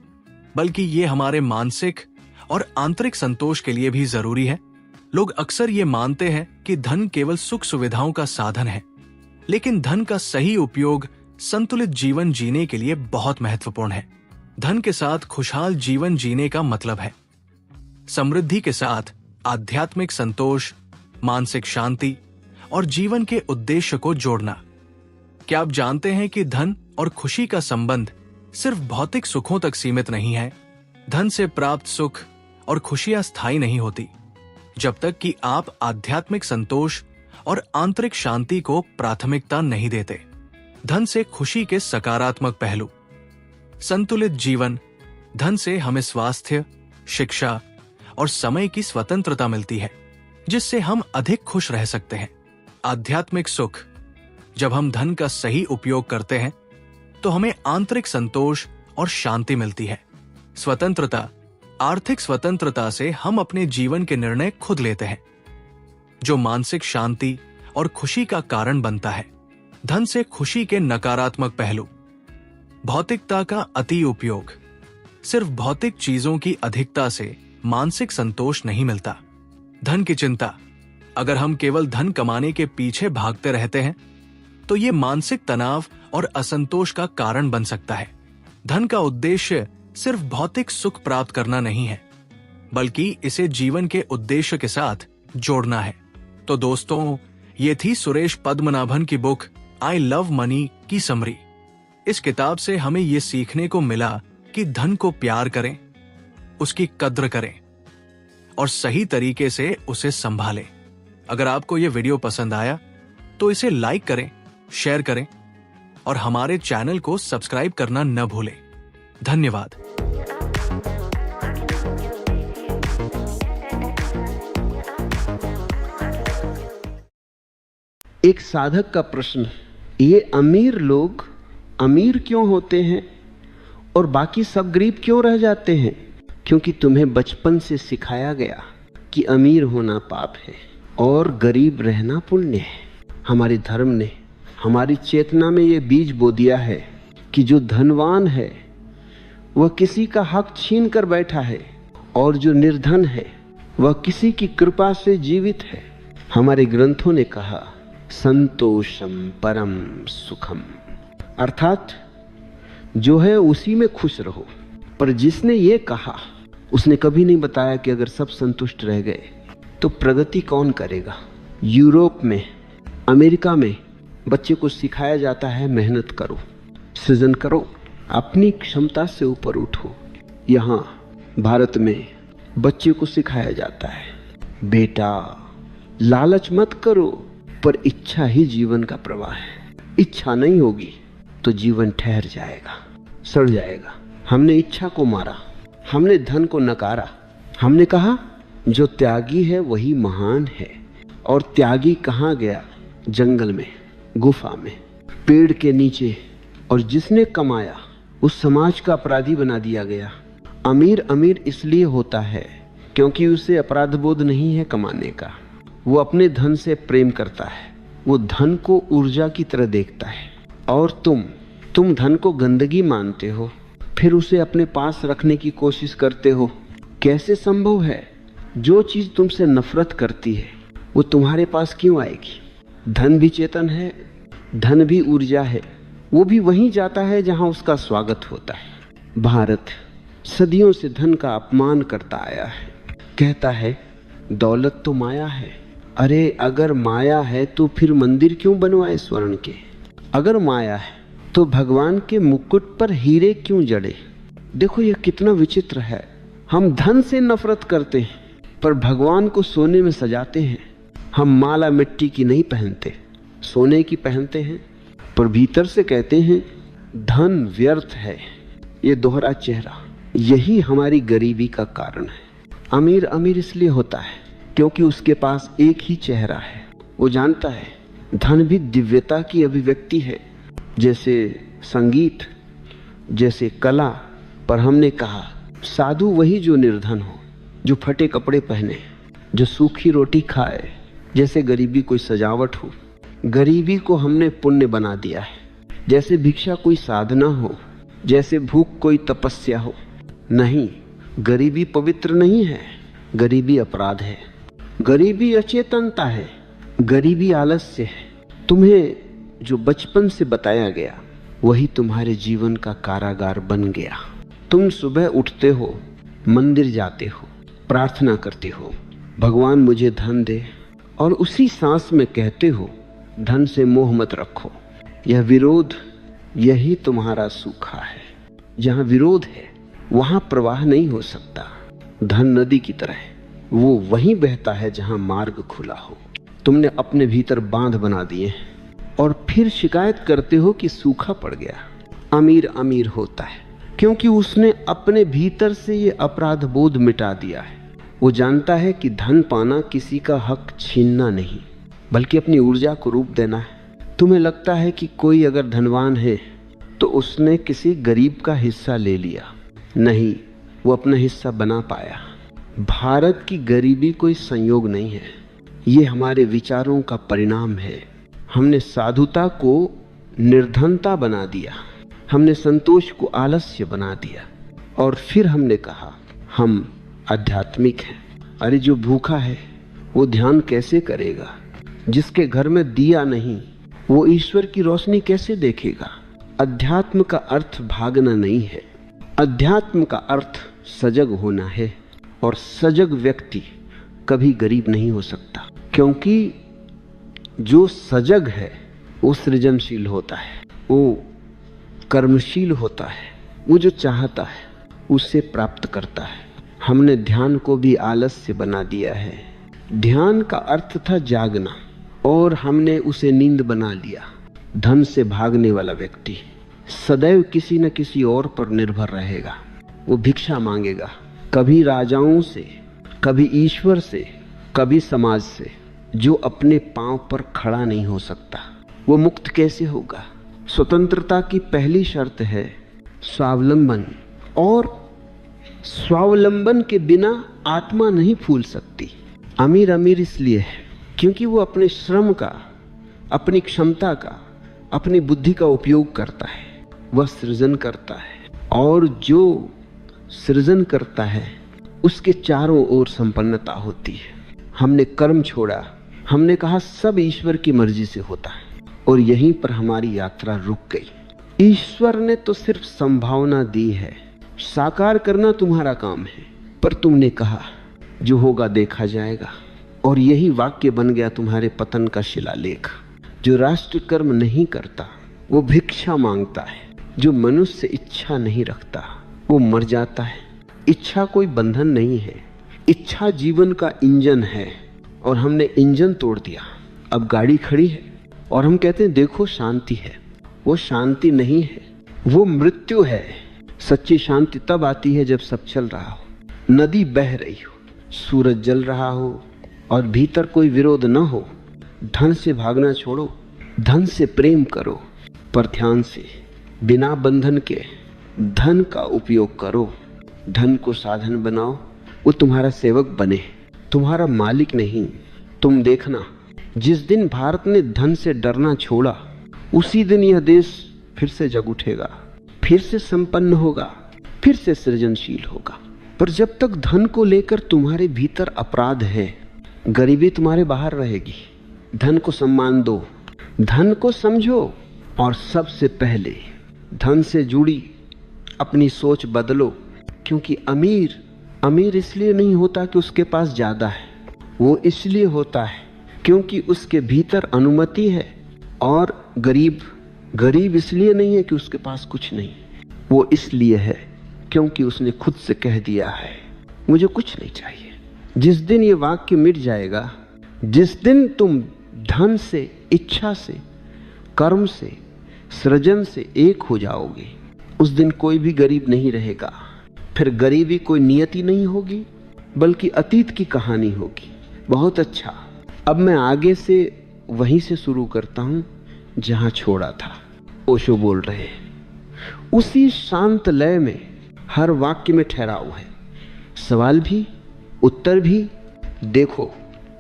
बल्कि ये हमारे मानसिक और आंतरिक संतोष के लिए भी जरूरी है? लोग अक्सर ये मानते हैं कि धन केवल सुख सुविधाओं का साधन है, लेकिन धन का सही उपयोग संतुलित जीवन जीने के लिए बहुत महत्वपूर्ण है। धन के साथ खुशहाल जीवन जीने का मतलब है समृद्धि के साथ आध्यात्मिक संतोष, मानसिक शांति और जीवन के उद्देश्य को जोड़ना। क्या आप जानते हैं कि धन और खुशी का संबंध सिर्फ भौतिक सुखों तक सीमित नहीं है? धन से प्राप्त सुख और खुशियां स्थायी नहीं होती जब तक कि आप आध्यात्मिक संतोष और आंतरिक शांति को प्राथमिकता नहीं देते। धन से खुशी के सकारात्मक पहलू। संतुलित जीवन। धन से हमें स्वास्थ्य, शिक्षा और समय की स्वतंत्रता मिलती है, जिससे हम अधिक खुश रह सकते हैं। आध्यात्मिक सुख। जब हम धन का सही उपयोग करते हैं तो हमें आंतरिक संतोष और शांति मिलती है। स्वतंत्रता। आर्थिक स्वतंत्रता से हम अपने जीवन के निर्णय खुद लेते हैं, जो मानसिक शांति और खुशी का कारण बनता है। धन से खुशी के नकारात्मक पहलू। भौतिकता का अति उपयोग। सिर्फ भौतिक चीजों की अधिकता से मानसिक संतोष नहीं मिलता। धन की चिंता। अगर हम केवल धन कमाने के पीछे भागते रहते हैं तो ये मानसिक तनाव और असंतोष का कारण बन सकता है। धन का उद्देश्य सिर्फ भौतिक सुख प्राप्त करना नहीं है, बल्कि इसे जीवन के उद्देश्य के साथ जोड़ना है। तो दोस्तों, ये थी सुरेश पद्मनाभन की बुक आई लव मनी की समरी। इस किताब से हमें ये सीखने को मिला कि धन को प्यार करें, उसकी कद्र करें और सही तरीके से उसे संभालें। अगर आपको ये वीडियो पसंद आया तो इसे लाइक करें, शेयर करें और हमारे चैनल को सब्सक्राइब करना न भूलें। धन्यवाद। एक साधक का प्रश्न, ये अमीर लोग अमीर क्यों होते हैं और बाकी सब गरीब क्यों रह जाते हैं? क्योंकि तुम्हें बचपन से सिखाया गया कि अमीर होना पाप है और गरीब रहना पुण्य है। हमारे धर्म ने हमारी चेतना में ये बीज बो दिया है कि जो धनवान है वह किसी का हक छीन कर बैठा है और जो निर्धन है वह किसी की कृपा से जीवित है। हमारे ग्रंथों ने कहा संतोषम परम सुखम, अर्थात जो है उसी में खुश रहो। पर जिसने ये कहा उसने कभी नहीं बताया कि अगर सब संतुष्ट रह गए तो प्रगति कौन करेगा। यूरोप में, अमेरिका में बच्चे को सिखाया जाता है मेहनत करो, सृजन करो, अपनी क्षमता से ऊपर उठो। यहाँ भारत में बच्चे को सिखाया जाता है बेटा लालच मत करो, पर इच्छा ही जीवन का प्रवाह है। इच्छा नहीं होगी तो जीवन ठहर जाएगा, सड़ जाएगा। हमने इच्छा को मारा, हमने धन को नकारा। हमने कहा जो त्यागी है वही महान है, और त्यागी कहाँ गया? जंगल में, गुफा में, पेड़ के नीचे। और जिसने कमाया उस समाज का अपराधी बना दिया गया। अमीर अमीर इसलिए होता है क्योंकि उसे अपराध बोध नहीं है कमाने का। वो अपने धन से प्रेम करता है, वो धन को ऊर्जा की तरह देखता है। और तुम धन को गंदगी मानते हो, फिर उसे अपने पास रखने की कोशिश करते हो। कैसे संभव है? जो चीज तुमसे नफरत करती है वो तुम्हारे पास क्यों आएगी? धन भी चेतन है, धन भी ऊर्जा है, वो भी वहीं जाता है जहां उसका स्वागत होता है। भारत सदियों से धन का अपमान करता आया है, कहता है दौलत तो माया है। अरे अगर माया है तो फिर मंदिर क्यों बनवाए स्वर्ण के? अगर माया है तो भगवान के मुकुट पर हीरे क्यों जड़े? देखो यह कितना विचित्र है। हम धन से नफरत करते हैं पर भगवान को सोने में सजाते हैं। हम माला मिट्टी की नहीं पहनते, सोने की पहनते हैं, पर भीतर से कहते हैं धन व्यर्थ है। ये दोहरा चेहरा, यही हमारी गरीबी का कारण है। अमीर अमीर इसलिए होता है क्योंकि उसके पास एक ही चेहरा है। वो जानता है धन भी दिव्यता की अभिव्यक्ति है, जैसे संगीत, जैसे कला। पर हमने कहा साधु वही जो निर्धन हो, जो फटे कपड़े पहने, जो सूखी रोटी खाए, जैसे गरीबी कोई सजावट हो। गरीबी को हमने पुण्य बना दिया है, जैसे भिक्षा कोई साधना हो, जैसे भूख कोई तपस्या हो। नहीं, गरीबी पवित्र नहीं है, गरीबी अपराध है, गरीबी अचेतनता है, गरीबी आलस्य है। तुम्हें जो बचपन से बताया गया वही तुम्हारे जीवन का कारागार बन गया। तुम सुबह उठते हो, मंदिर जाते हो, प्रार्थना करते हो, भगवान मुझे धन दे, और उसी सांस में कहते हो धन से मोह मत रखो। यह विरोध, यही तुम्हारा सूखा है। जहां विरोध है वहां प्रवाह नहीं हो सकता। धन नदी की तरह है, वो वहीं बहता है जहां मार्ग खुला हो। तुमने अपने भीतर बांध बना दिए और फिर शिकायत करते हो कि सूखा पड़ गया। अमीर अमीर होता है क्योंकि उसने अपने भीतर से ये अपराध बोध मिटा दिया है। वो जानता है कि धन पाना किसी का हक छीनना नहीं, बल्कि अपनी ऊर्जा को रूप देना है। तुम्हें लगता है कि कोई अगर धनवान है तो उसने किसी गरीब का हिस्सा ले लिया। नहीं, वो अपना हिस्सा बना पाया। भारत की गरीबी कोई संयोग नहीं है, ये हमारे विचारों का परिणाम है। हमने साधुता को निर्धनता बना दिया, हमने संतोष को आलस्य बना दिया, और फिर हमने कहा हम आध्यात्मिक हैं। अरे जो भूखा है वो ध्यान कैसे करेगा? जिसके घर में दिया नहीं वो ईश्वर की रोशनी कैसे देखेगा? अध्यात्म का अर्थ भागना नहीं है, अध्यात्म का अर्थ सजग होना है। और सजग व्यक्ति कभी गरीब नहीं हो सकता, क्योंकि जो सजग है वो सृजनशील होता है, वो कर्मशील होता है, वो जो चाहता है उसे प्राप्त करता है। हमने ध्यान को भी आलस्य बना दिया है। ध्यान का अर्थ था जागना और हमने उसे नींद बना लिया। धन से भागने वाला व्यक्ति सदैव किसी न किसी और पर निर्भर रहेगा। वो भिक्षा मांगेगा, कभी राजाओं से, कभी ईश्वर से, कभी समाज से। जो अपने पांव पर खड़ा नहीं हो सकता वो मुक्त कैसे होगा? स्वतंत्रता की पहली शर्त है स्वावलंबन, और स्वावलंबन के बिना आत्मा नहीं फूल सकती। अमीर अमीर इसलिए है क्योंकि वो अपने श्रम का, अपनी क्षमता का, अपनी बुद्धि का उपयोग करता है, वह सृजन करता है, और जो सृजन करता है उसके चारों ओर संपन्नता होती है। हमने कर्म छोड़ा, हमने कहा सब ईश्वर की मर्जी से होता है, और यहीं पर हमारी यात्रा रुक गई। ईश्वर ने तो सिर्फ संभावना दी है, साकार करना तुम्हारा काम है, पर तुमने कहा जो होगा देखा जाएगा, और यही वाक्य बन गया तुम्हारे पतन का शिलालेख। जो राष्ट्र कर्म नहीं करता वो भिक्षा मांगता है, जो मनुष्य इच्छा नहीं रखता वो मर जाता है। इच्छा कोई बंधन नहीं है, इच्छा जीवन का इंजन है, और हमने इंजन तोड़ दिया। अब गाड़ी खड़ी है और हम कहते हैं देखो शांति है। वो शांति नहीं है, वो मृत्यु है। सच्ची शांति तब आती है जब सब चल रहा हो, नदी बह रही हो, सूरज जल रहा हो और भीतर कोई विरोध न हो। धन से भागना छोड़ो, धन से प्रेम करो, पर ध्यान से, बिना बंधन के धन का उपयोग करो। धन को साधन बनाओ, वो तुम्हारा सेवक बने, तुम्हारा मालिक नहीं। तुम देखना, जिस दिन भारत ने धन से डरना छोड़ा उसी दिन यह देश फिर से जग उठेगा, फिर से संपन्न होगा, फिर से सृजनशील होगा। पर जब तक धन को लेकर तुम्हारे भीतर अपराध है, गरीबी तुम्हारे बाहर रहेगी। धन को सम्मान दो, धन को समझो, और सबसे पहले धन से जुड़ी अपनी सोच बदलो। क्योंकि अमीर इसलिए नहीं होता कि उसके पास ज्यादा है, वो इसलिए होता है क्योंकि उसके भीतर अनुमति है। और गरीब इसलिए नहीं है कि उसके पास कुछ नहीं, वो इसलिए है क्योंकि उसने खुद से कह दिया है मुझे कुछ नहीं चाहिए। जिस दिन ये वाक्य मिट जाएगा, जिस दिन तुम धन से, इच्छा से, कर्म से, सृजन से एक हो जाओगे, उस दिन कोई भी गरीब नहीं रहेगा। फिर गरीबी कोई नियति नहीं होगी, बल्कि अतीत की कहानी होगी। बहुत अच्छा, अब मैं आगे से वहीं से शुरू करता हूं जहां छोड़ा था। ओशो बोल रहे हैं, उसी शांत लय में हर वाक्य में ठहराव है, सवाल भी, उत्तर भी। देखो,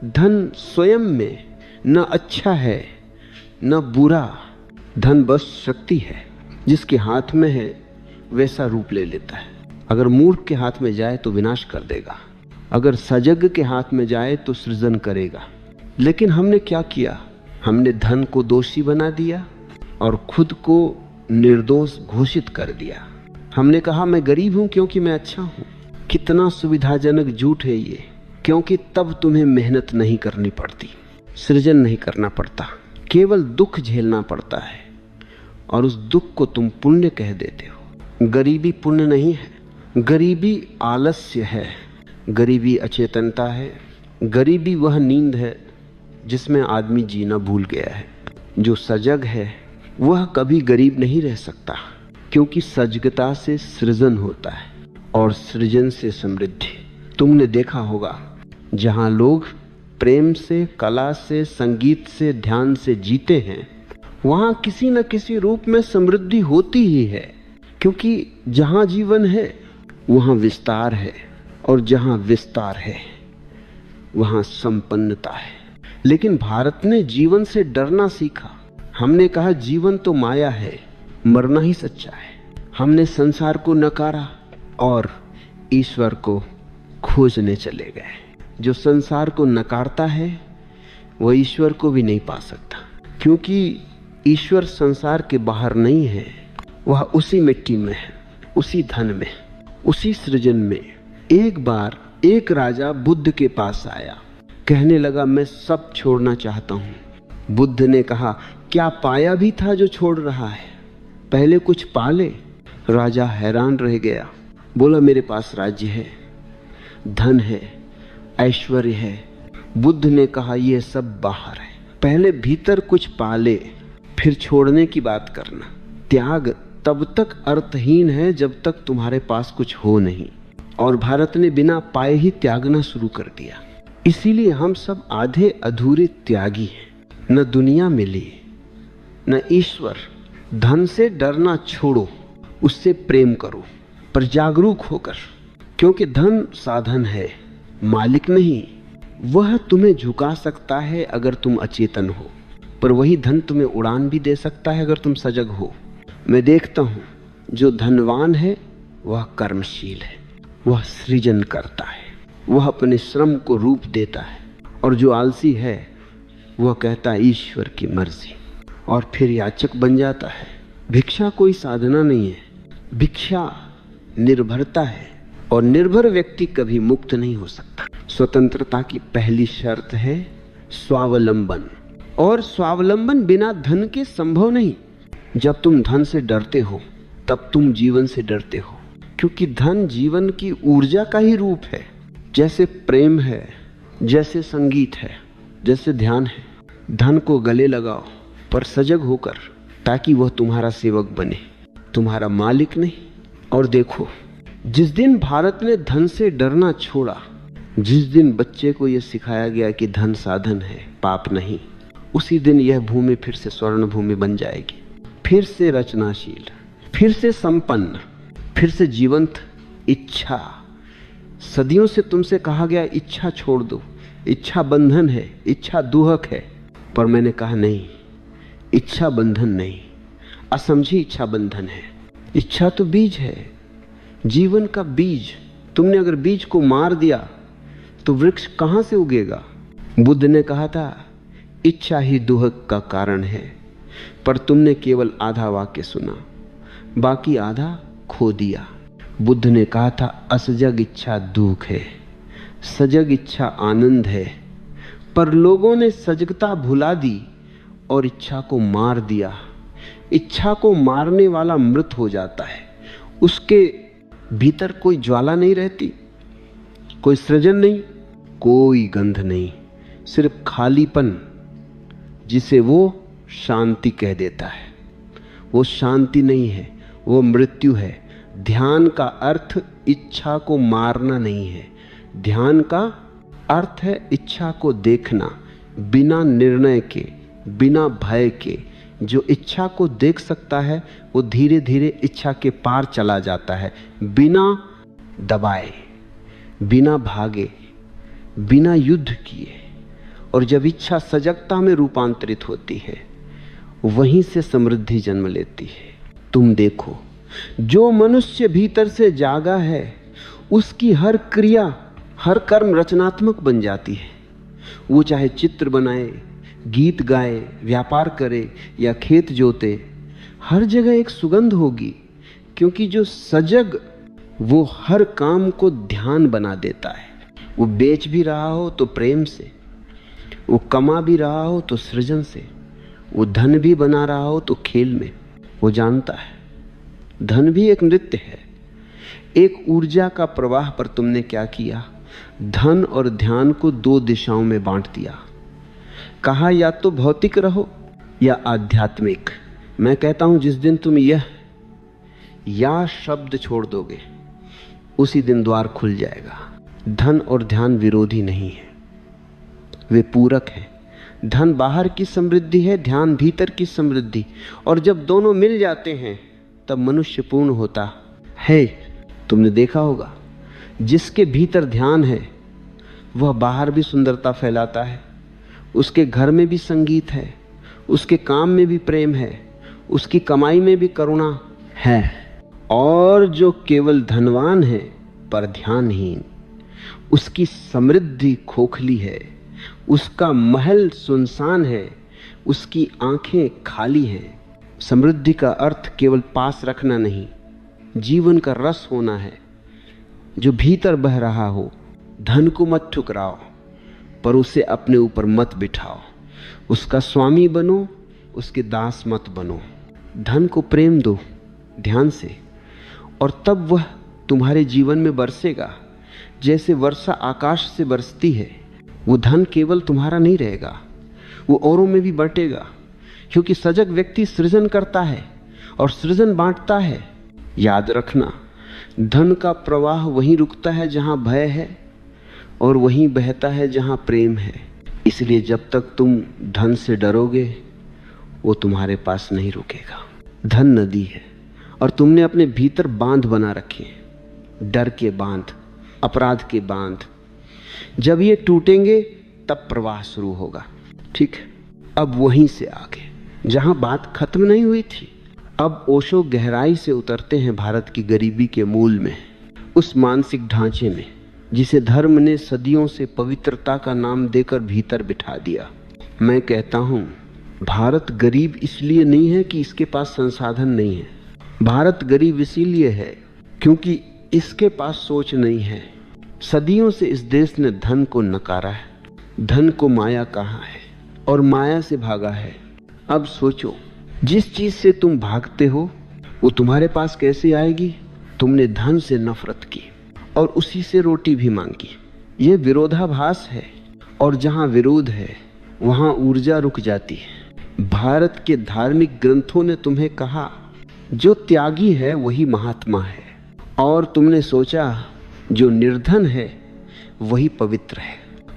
धन स्वयं में न अच्छा है न बुरा, धन बस शक्ति है। जिसके हाथ में है वैसा रूप ले लेता है। अगर मूर्ख के हाथ में जाए तो विनाश कर देगा, अगर सजग के हाथ में जाए तो सृजन करेगा। लेकिन हमने क्या किया? हमने धन को दोषी बना दिया और खुद को निर्दोष घोषित कर दिया। हमने कहा मैं गरीब हूं क्योंकि मैं अच्छा हूं। कितना सुविधाजनक झूठ है ये। क्योंकि तब तुम्हें मेहनत नहीं करनी पड़ती, सृजन नहीं करना पड़ता, केवल दुख झेलना पड़ता है और उस दुख को तुम पुण्य कह देते हो। गरीबी पुण्य नहीं है, गरीबी आलस्य है, गरीबी अचेतनता है, गरीबी वह नींद है जिसमें आदमी जीना भूल गया है। जो सजग है वह कभी गरीब नहीं रह सकता, क्योंकि सजगता से सृजन होता है और सृजन से समृद्धि। तुमने देखा होगा जहाँ लोग प्रेम से, कला से, संगीत से, ध्यान से जीते हैं, वहाँ किसी न किसी रूप में समृद्धि होती ही है, क्योंकि जहाँ जीवन है वहाँ विस्तार है और जहाँ विस्तार है वहाँ संपन्नता है। लेकिन भारत ने जीवन से डरना सीखा। हमने कहा जीवन तो माया है, मरना ही सच्चा है। हमने संसार को नकारा और ईश्वर को खोजने चले गए। जो संसार को नकारता है वह ईश्वर को भी नहीं पा सकता, क्योंकि ईश्वर संसार के बाहर नहीं है, वह उसी मिट्टी में है, उसी धन में, उसी सृजन में। एक बार एक राजा बुद्ध के पास आया, कहने लगा मैं सब छोड़ना चाहता हूँ। बुद्ध ने कहा क्या पाया भी था जो छोड़ रहा है, पहले कुछ पाले। राजा हैरान रह गया, बोला मेरे पास राज्य है, धन है, ऐश्वर्य है। बुद्ध ने कहा यह सब बाहर है, पहले भीतर कुछ पाले फिर छोड़ने की बात करना। त्याग तब तक अर्थहीन है जब तक तुम्हारे पास कुछ हो नहीं, और भारत ने बिना पाए ही त्यागना शुरू कर दिया। इसीलिए हम सब आधे अधूरे त्यागी हैं। न दुनिया मिली न ईश्वर। धन से डरना छोड़ो, उससे प्रेम करो, पर जागरूक होकर, क्योंकि धन साधन है, मालिक नहीं। वह तुम्हें झुका सकता है अगर तुम अचेतन हो, पर वही धन तुम्हें उड़ान भी दे सकता है अगर तुम सजग हो। मैं देखता हूँ जो धनवान है वह कर्मशील है, वह सृजन करता है, वह अपने श्रम को रूप देता है, और जो आलसी है वह कहता है ईश्वर की मर्जी, और फिर याचक बन जाता है। भिक्षा कोई साधना नहीं है, भिक्षा निर्भरता है, और निर्भर व्यक्ति कभी मुक्त नहीं हो सकता। स्वतंत्रता की पहली शर्त है स्वावलंबन, और स्वावलंबन बिना धन के संभव नहीं। जब तुम धन से डरते हो तब तुम जीवन से डरते हो, क्योंकि धन जीवन की ऊर्जा का ही रूप है। जैसे प्रेम है, जैसे संगीत है, जैसे ध्यान है। धन को गले लगाओ, पर सजग होकर, ताकि वह तुम्हारा सेवक बने, तुम्हारा मालिक नहीं। और देखो, जिस दिन भारत ने धन से डरना छोड़ा, जिस दिन बच्चे को यह सिखाया गया कि धन साधन है, पाप नहीं, उसी दिन यह भूमि फिर से स्वर्ण भूमि बन जाएगी, फिर से रचनाशील, फिर से संपन्न, फिर से जीवंत। इच्छा, सदियों से तुमसे कहा गया इच्छा छोड़ दो, इच्छा बंधन है, इच्छा दुहक है, पर मैंने कहा नहीं, इच्छा बंधन नहीं, असमझी इच्छा बंधन है। इच्छा तो बीज है, जीवन का बीज। तुमने अगर बीज को मार दिया तो वृक्ष कहाँ से उगेगा? बुद्ध ने कहा था इच्छा ही दुहक का कारण है, पर तुमने केवल आधा वाक्य सुना, बाकी आधा खो दिया। बुद्ध ने कहा था असजग इच्छा दुख है, सजग इच्छा आनंद है, पर लोगों ने सजगता भुला दी और इच्छा को मार दिया। इच्छा को मारने वाला मृत हो जाता है, उसके भीतर कोई ज्वाला नहीं रहती, कोई सृजन नहीं, कोई गंध नहीं, सिर्फ खालीपन, जिसे वो शांति कह देता है। वो शांति नहीं है, वो मृत्यु है। ध्यान का अर्थ इच्छा को मारना नहीं है, ध्यान का अर्थ है इच्छा को देखना, बिना निर्णय के, बिना भय के। जो इच्छा को देख सकता है वो धीरे धीरे इच्छा के पार चला जाता है, बिना दबाए, बिना भागे, बिना युद्ध किए। और जब इच्छा सजगता में रूपांतरित होती है, वहीं से समृद्धि जन्म लेती है। तुम देखो, जो मनुष्य भीतर से जागा है उसकी हर क्रिया, हर कर्म रचनात्मक बन जाती है। वो चाहे चित्र बनाए, गीत गाए, व्यापार करे या खेत जोते, हर जगह एक सुगंध होगी, क्योंकि जो सजग वो हर काम को ध्यान बना देता है। वो बेच भी रहा हो तो प्रेम से, वो कमा भी रहा हो तो सृजन से, वो धन भी बना रहा हो तो खेल में। वो जानता है धन भी एक नृत्य है, एक ऊर्जा का प्रवाह। पर तुमने क्या किया? धन और ध्यान को दो दिशाओं में बांट दिया। कहा या तो भौतिक रहो या आध्यात्मिक। मैं कहता हूं जिस दिन तुम यह या शब्द छोड़ दोगे उसी दिन द्वार खुल जाएगा। धन और ध्यान विरोधी नहीं है, वे पूरक हैं। धन बाहर की समृद्धि है, ध्यान भीतर की समृद्धि। और जब दोनों मिल जाते हैं तब मनुष्य पूर्ण होता है। तुमने देखा होगा जिसके भीतर ध्यान है वह बाहर भी सुंदरता फैलाता है, उसके घर में भी संगीत है, उसके काम में भी प्रेम है, उसकी कमाई में भी करुणा है। और जो केवल धनवान है पर ध्यानहीन, उसकी समृद्धि खोखली है, उसका महल सुनसान है, उसकी आंखें खाली हैं। समृद्धि का अर्थ केवल पास रखना नहीं, जीवन का रस होना है जो भीतर बह रहा हो। धन को मत ठुकराओ पर उसे अपने ऊपर मत बिठाओ। उसका स्वामी बनो, उसके दास मत बनो। धन को प्रेम दो ध्यान से, और तब वह तुम्हारे जीवन में बरसेगा जैसे वर्षा आकाश से बरसती है। वो धन केवल तुम्हारा नहीं रहेगा, वो औरों में भी बंटेगा, क्योंकि सजग व्यक्ति सृजन करता है और सृजन बांटता है। याद रखना, धन का प्रवाह वहीं रुकता है जहां भय है और वहीं बहता है जहां प्रेम है। इसलिए जब तक तुम धन से डरोगे वो तुम्हारे पास नहीं रुकेगा। धन नदी है और तुमने अपने भीतर बांध बना रखे, डर के बांध, अपराध के बांध। जब ये टूटेंगे तब प्रवाह शुरू होगा। ठीक है, अब वहीं से आगे जहां बात खत्म नहीं हुई थी, अब ओशो गहराई से उतरते हैं भारत की गरीबी के मूल में, उस मानसिक ढांचे में जिसे धर्म ने सदियों से पवित्रता का नाम देकर भीतर बिठा दिया। मैं कहता हूं भारत गरीब इसलिए नहीं है कि इसके पास संसाधन नहीं है। भारत गरीब इसीलिए है क्योंकि इसके पास सोच नहीं है। सदियों से इस देश ने धन को नकारा है। धन को माया कहा है और माया से भागा है। अब सोचो, जिस चीज से तुम भागते हो वो तुम्हारे पास कैसे आएगी? तुमने धन से नफरत की और उसी से रोटी भी मांगी। ये विरोधाभास है, और जहां विरोध है वहां ऊर्जा रुक जाती है। भारत के धार्मिक ग्रंथों ने तुम्हें कहा जो त्यागी है वही महात्मा है, और तुमने सोचा जो निर्धन है वही पवित्र है।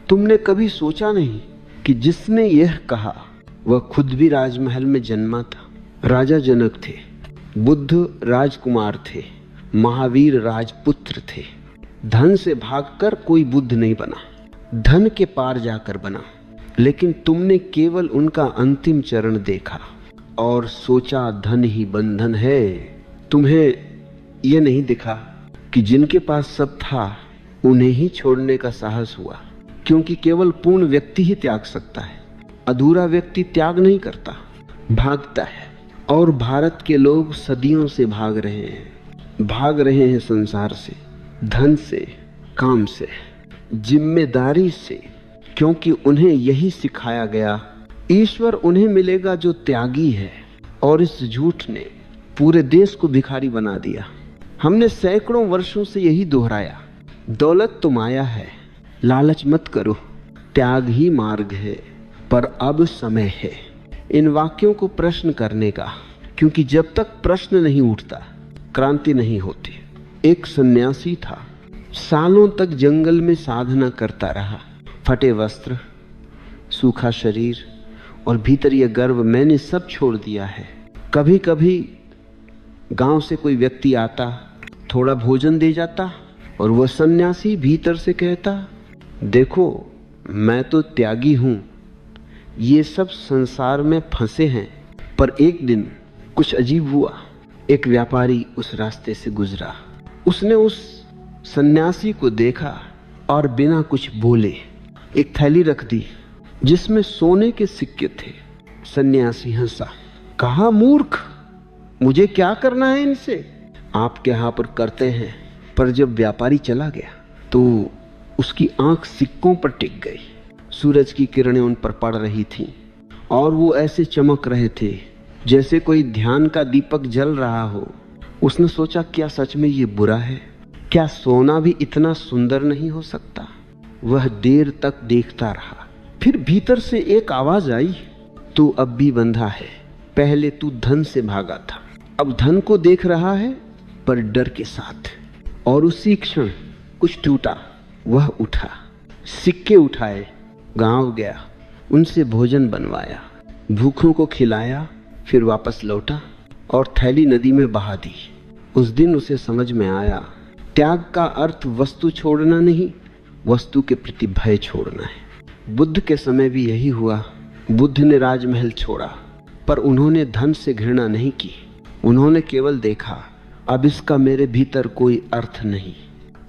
तुमने कभी सोचा नहीं कि जिसने यह कहा वह खुद भी राजमहल में जन्मा था। राजा जनक थे, बुद्ध राजकुमार थे, महावीर राजपुत्र थे। धन से भागकर कोई बुद्ध नहीं बना, धन के पार जाकर बना। लेकिन तुमने केवल उनका अंतिम चरण देखा और सोचा धन ही बंधन है। तुम्हें यह नहीं दिखा कि जिनके पास सब था उन्हें ही छोड़ने का साहस हुआ, क्योंकि केवल पूर्ण व्यक्ति ही त्याग सकता है। अधूरा व्यक्ति त्याग नहीं करता, भागता है। और भारत के लोग सदियों से भाग रहे हैं संसार से, धन से, काम से, जिम्मेदारी से, क्योंकि उन्हें यही सिखाया गया ईश्वर उन्हें मिलेगा जो त्यागी है। और इस झूठ ने पूरे देश को भिखारी बना दिया। हमने सैकड़ों वर्षों से यही दोहराया, दौलत तो माया है, लालच मत करो, त्याग ही मार्ग है। पर अब समय है इन वाक्यों को प्रश्न करने का, क्योंकि जब तक प्रश्न नहीं उठता क्रांति नहीं होती। एक सन्यासी था, सालों तक जंगल में साधना करता रहा। फटे वस्त्र, सूखा शरीर और भीतर यह गर्व, मैंने सब छोड़ दिया है। कभी कभी गांव से कोई व्यक्ति आता, थोड़ा भोजन दे जाता, और वह सन्यासी भीतर से कहता, देखो मैं तो त्यागी हूं, ये सब संसार में फंसे हैं। पर एक दिन कुछ अजीब हुआ। एक व्यापारी उस रास्ते से गुजरा, उसने उस सन्यासी को देखा और बिना कुछ बोले एक थैली रख दी जिसमें सोने के सिक्के थे। सन्यासी हंसा, कहा, मूर्ख, मुझे क्या करना है इनसे? आपके यहाँ पर करते हैं। पर जब व्यापारी चला गया तो उसकी आंख सिक्कों पर टिक गई। सूरज की किरणें उन पर पड़ रही थीं और वो ऐसे चमक रहे थे जैसे कोई ध्यान का दीपक जल रहा हो। उसने सोचा, क्या सच में ये बुरा है? क्या सोना भी इतना सुंदर नहीं हो सकता? वह देर तक देखता रहा। फिर भीतर से एक आवाज आई, तू अब भी बंधा है। पहले तू धन से भागा था, अब धन को देख रहा है, पर डर के साथ। और उसी क्षण कुछ टूटा। वह उठा, सिक्के उठाए, गांव गया, उनसे भोजन बनवाया, भूखों को खिलाया, फिर वापस लौटा और थैली नदी में बहा दी। उस दिन उसे समझ में आया, त्याग का अर्थ वस्तु छोड़ना नहीं, वस्तु के प्रति भय छोड़ना है। बुद्ध के समय भी यही हुआ। बुद्ध ने राजमहल छोड़ा, पर उन्होंने धन से घृणा नहीं की। उन्होंने केवल देखा, अब इसका मेरे भीतर कोई अर्थ नहीं।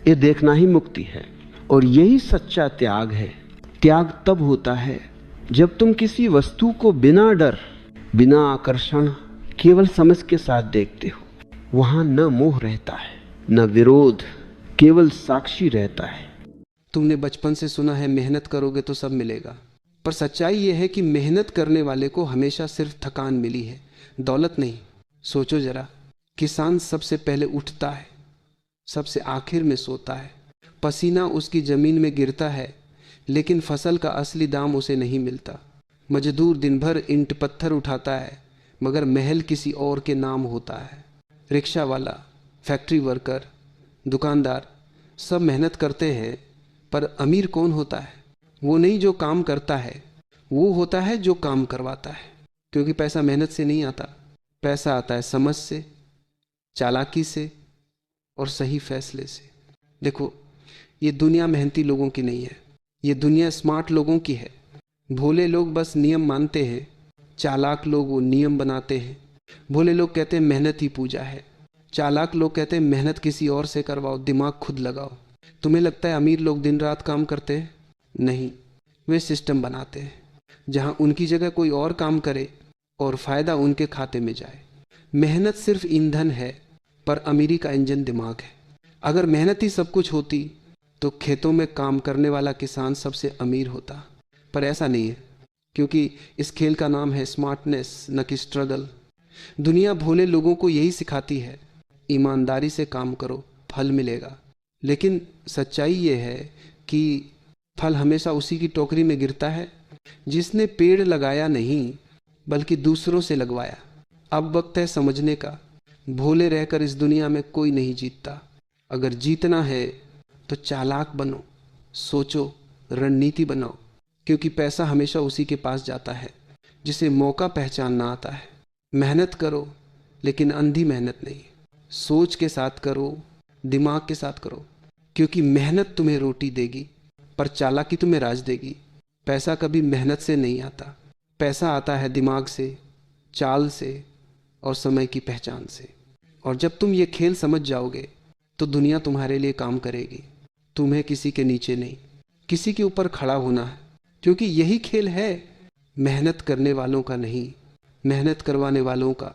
ये देखना ही मुक्ति है, और यही सच्चा त्याग है। त्याग तब होता है जब तुम किसी वस्तु को बिना डर, बिना आकर्षण, केवल समझ के साथ देखते हो। वहां न मोह रहता है, न विरोध, केवल साक्षी रहता है। तुमने बचपन से सुना है, मेहनत करोगे तो सब मिलेगा। पर सच्चाई यह है कि मेहनत करने वाले को हमेशा सिर्फ थकान मिली है, दौलत नहीं। सोचो जरा, किसान सबसे पहले उठता है, सबसे आखिर में सोता है। पसीना उसकी जमीन में गिरता है, लेकिन फसल का असली दाम उसे नहीं मिलता। मजदूर दिन भर ईंट पत्थर उठाता है, मगर महल किसी और के नाम होता है। रिक्शा वाला, फैक्ट्री वर्कर, दुकानदार सब मेहनत करते हैं, पर अमीर कौन होता है? वो नहीं जो काम करता है, वो होता है जो काम करवाता है। क्योंकि पैसा मेहनत से नहीं आता, पैसा आता है समझ से, चालाकी से और सही फैसले से। देखो, ये दुनिया मेहनती लोगों की नहीं है, ये दुनिया स्मार्ट लोगों की है। भोले लोग बस नियम मानते हैं, चालाक लोग वो नियम बनाते हैं। भोले लोग कहते हैं मेहनत ही पूजा है, चालाक लोग कहते हैं मेहनत किसी और से करवाओ, दिमाग खुद लगाओ। तुम्हें लगता है अमीर लोग दिन रात काम करते हैं? नहीं, वे सिस्टम बनाते हैं जहां उनकी जगह कोई और काम करे और फायदा उनके खाते में जाए। मेहनत सिर्फ ईंधन है, पर अमीरी का इंजन दिमाग है। अगर मेहनत ही सब कुछ होती तो खेतों में काम करने वाला किसान सबसे अमीर होता, पर ऐसा नहीं है, क्योंकि इस खेल का नाम है स्मार्टनेस, न कि स्ट्रगल। दुनिया भोले लोगों को यही सिखाती है, ईमानदारी से काम करो, फल मिलेगा। लेकिन सच्चाई ये है कि फल हमेशा उसी की टोकरी में गिरता है जिसने पेड़ लगाया नहीं, बल्कि दूसरों से लगवाया। अब वक्त है समझने का, भोले रहकर इस दुनिया में कोई नहीं जीतता। अगर जीतना है तो चालाक बनो, सोचो, रणनीति बनाओ, क्योंकि पैसा हमेशा उसी के पास जाता है जिसे मौका पहचानना आता है। मेहनत करो, लेकिन अंधी मेहनत नहीं, सोच के साथ करो, दिमाग के साथ करो, क्योंकि मेहनत तुम्हें रोटी देगी, पर चालाकी तुम्हें राज देगी। पैसा कभी मेहनत से नहीं आता, पैसा आता है दिमाग से, चाल से और समय की पहचान से। और जब तुम ये खेल समझ जाओगे तो दुनिया तुम्हारे लिए काम करेगी। तुम्हें किसी के नीचे नहीं, किसी के ऊपर खड़ा होना है, क्योंकि यही खेल है मेहनत करने वालों का नहीं, मेहनत करवाने वालों का।